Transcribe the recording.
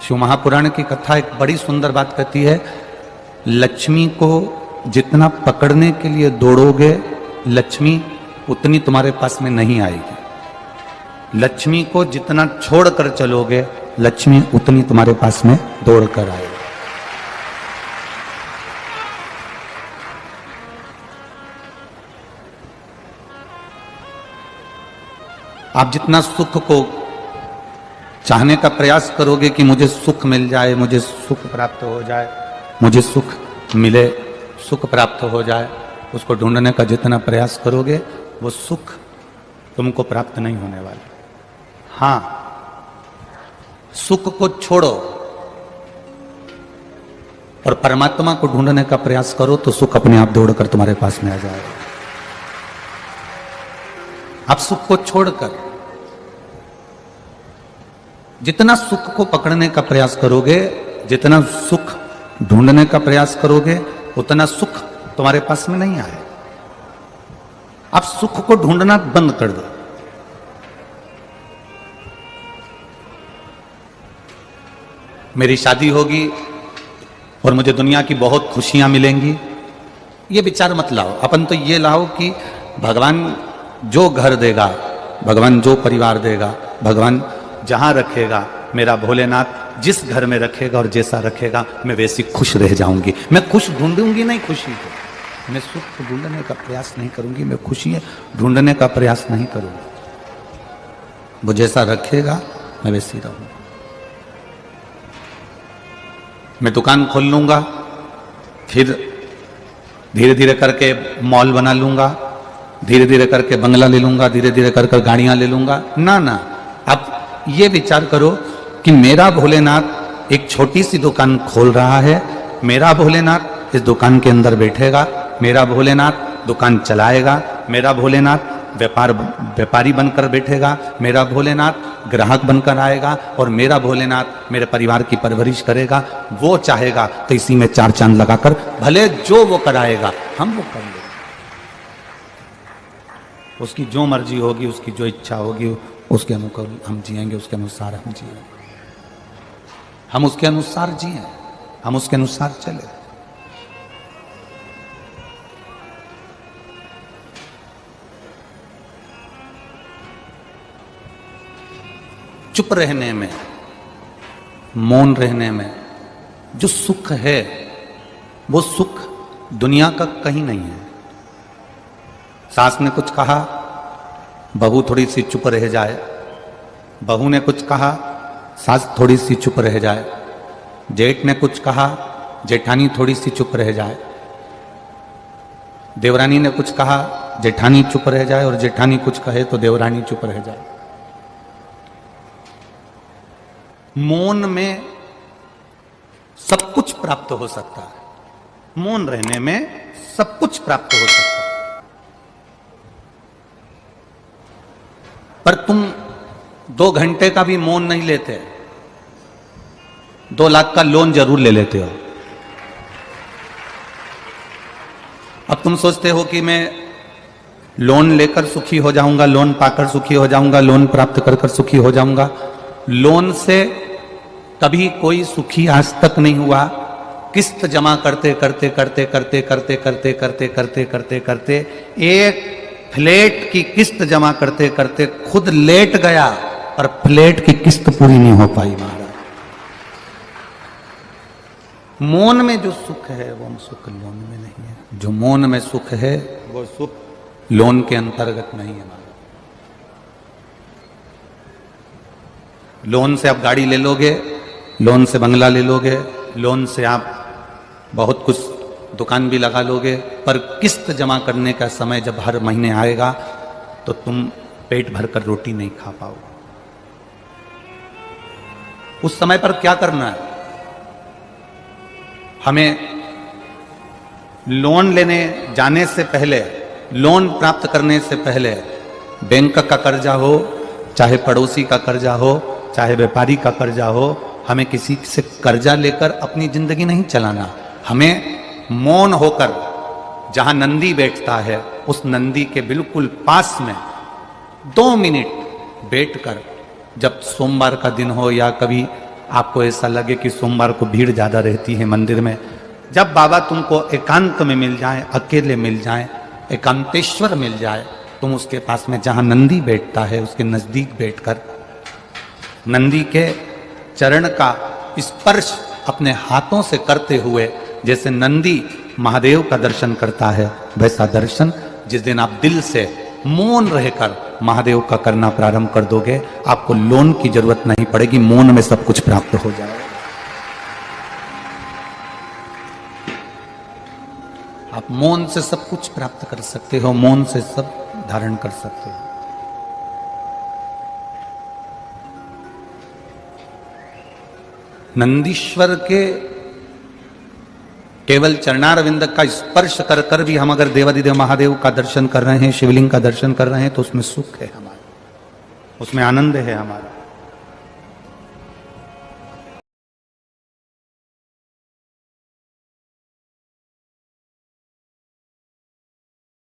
शिव महापुराण की कथा एक बड़ी सुंदर बात कहती है, लक्ष्मी को जितना पकड़ने के लिए दौड़ोगे लक्ष्मी उतनी तुम्हारे पास में नहीं आएगी। लक्ष्मी को जितना छोड़कर चलोगे लक्ष्मी उतनी तुम्हारे पास में दौड़ कर आएगी। आप जितना सुख को चाहने का प्रयास करोगे कि मुझे सुख मिल जाए, मुझे सुख प्राप्त हो जाए, मुझे सुख मिले, सुख प्राप्त हो जाए, उसको ढूंढने का जितना प्रयास करोगे वो सुख तुमको प्राप्त नहीं होने वाला। हाँ, सुख को छोड़ो और परमात्मा को ढूंढने का प्रयास करो तो सुख अपने आप दौड़कर तुम्हारे पास में आ जाएगा। आप सुख को छोड़कर जितना सुख को पकड़ने का प्रयास करोगे, जितना सुख ढूंढने का प्रयास करोगे, उतना सुख तुम्हारे पास में नहीं आए। आप सुख को ढूंढना बंद कर दो। मेरी शादी होगी और मुझे दुनिया की बहुत खुशियां मिलेंगी, ये विचार मत लाओ। अपन तो ये लाओ कि भगवान जो घर देगा, भगवान जो परिवार देगा, भगवान जहां रखेगा, मेरा भोलेनाथ जिस घर में रखेगा और जैसा रखेगा मैं वैसी खुश रह जाऊंगी। मैं खुश ढूंढूंगी नहीं खुशी को, मैं सुख को ढूंढने का प्रयास नहीं करूंगी, मैं खुशी ढूंढने का प्रयास नहीं करूंगी। वो जैसा रखेगा मैं वैसी रहूंगा। मैं दुकान खोल लूंगा, फिर धीरे धीरे करके मॉल बना लूंगा, धीरे धीरे करके बंगला ले लूंगा, धीरे धीरे कर गाड़ियां ले लूंगा। ना ना, आप ये विचार करो कि मेरा भोलेनाथ एक छोटी सी दुकान खोल रहा है, मेरा भोलेनाथ इस दुकान के अंदर बैठेगा, मेरा भोलेनाथ दुकान चलाएगा, मेरा भोलेनाथ व्यापारी बनकर बैठेगा, मेरा भोलेनाथ ग्राहक बनकर आएगा और मेरा भोलेनाथ मेरे परिवार की परवरिश करेगा। वो चाहेगा तो इसी में 4 चांद लगाकर भले जो वो कराएगा हम वो कर लेंगे। उसकी जो मर्जी होगी, उसकी जो इच्छा होगी, उसके अनुकूल हम जिएंगे, उसके अनुसार हम जिएंगे, हम उसके अनुसार जिए, हम उसके अनुसार चले। चुप रहने में, मौन रहने में जो सुख है वो सुख दुनिया का कहीं नहीं है। सास ने कुछ कहा, बहू थोड़ी सी चुप रह जाए, बहू ने कुछ कहा, सास थोड़ी सी चुप रह जाए, जेठ ने कुछ कहा, जेठानी थोड़ी सी चुप रह जाए, देवरानी ने कुछ कहा, जेठानी चुप रह जाए, और जेठानी कुछ कहे तो देवरानी चुप रह जाए। मौन में सब कुछ प्राप्त हो सकता है, मौन रहने में सब कुछ प्राप्त हो सकता है। पर तुम 2 घंटे का भी मौन नहीं लेते, 2 लाख का लोन जरूर ले लेते हो। अब तुम सोचते हो कि मैं लोन लेकर सुखी हो जाऊंगा, लोन पाकर सुखी हो जाऊंगा, लोन प्राप्त कर कर सुखी हो जाऊंगा। लोन से कभी कोई सुखी आज तक नहीं हुआ। किस्त जमा करते करते करते करते करते करते करते करते करते करते एक फ्लैट की किस्त जमा करते करते खुद लेट गया, पर फ्लैट की किस्त पूरी नहीं हो पाई महाराज। मौन में जो सुख है वो सुख लोन में नहीं है। जो मौन में सुख है वो सुख लोन के अंतर्गत नहीं है महाराज। लोन से आप गाड़ी ले लोगे, लोन से बंगला ले लोगे, लोन से आप बहुत कुछ दुकान भी लगा लोगे, पर किस्त जमा करने का समय जब हर महीने आएगा तो तुम पेट भरकर रोटी नहीं खा पाओगे। उस समय पर क्या करना है? हमें लोन लेने जाने से पहले, लोन प्राप्त करने से पहले बैंक का कर्जा हो, चाहे पड़ोसी का कर्जा हो, चाहे व्यापारी का कर्जा हो, हमें किसी से कर्जा लेकर अपनी जिंदगी नहीं चलाना। हमें मौन होकर, जहां नंदी बैठता है उस नंदी के बिल्कुल पास में 2 मिनट बैठकर, जब सोमवार का दिन हो या कभी आपको ऐसा लगे कि सोमवार को भीड़ ज्यादा रहती है मंदिर में, जब बाबा तुमको एकांत में मिल जाए, अकेले मिल जाए, एकांतेश्वर मिल जाए, तुम उसके पास में जहां नंदी बैठता है उसके नजदीक बैठकर नंदी के चरण का स्पर्श अपने हाथों से करते हुए, जैसे नंदी महादेव का दर्शन करता है वैसा दर्शन जिस दिन आप दिल से मौन रहकर महादेव का करना प्रारंभ कर दोगे, आपको लोन की जरूरत नहीं पड़ेगी, मौन में सब कुछ प्राप्त हो जाएगा। आप मौन से सब कुछ प्राप्त कर सकते हो, मौन से सब धारण कर सकते हो। नंदीश्वर के केवल चरणारविंद का स्पर्श कर कर भी हम अगर देवादिदेव महादेव का दर्शन कर रहे हैं, शिवलिंग का दर्शन कर रहे हैं, तो उसमें सुख है हमारा, उसमें आनंद है हमारा।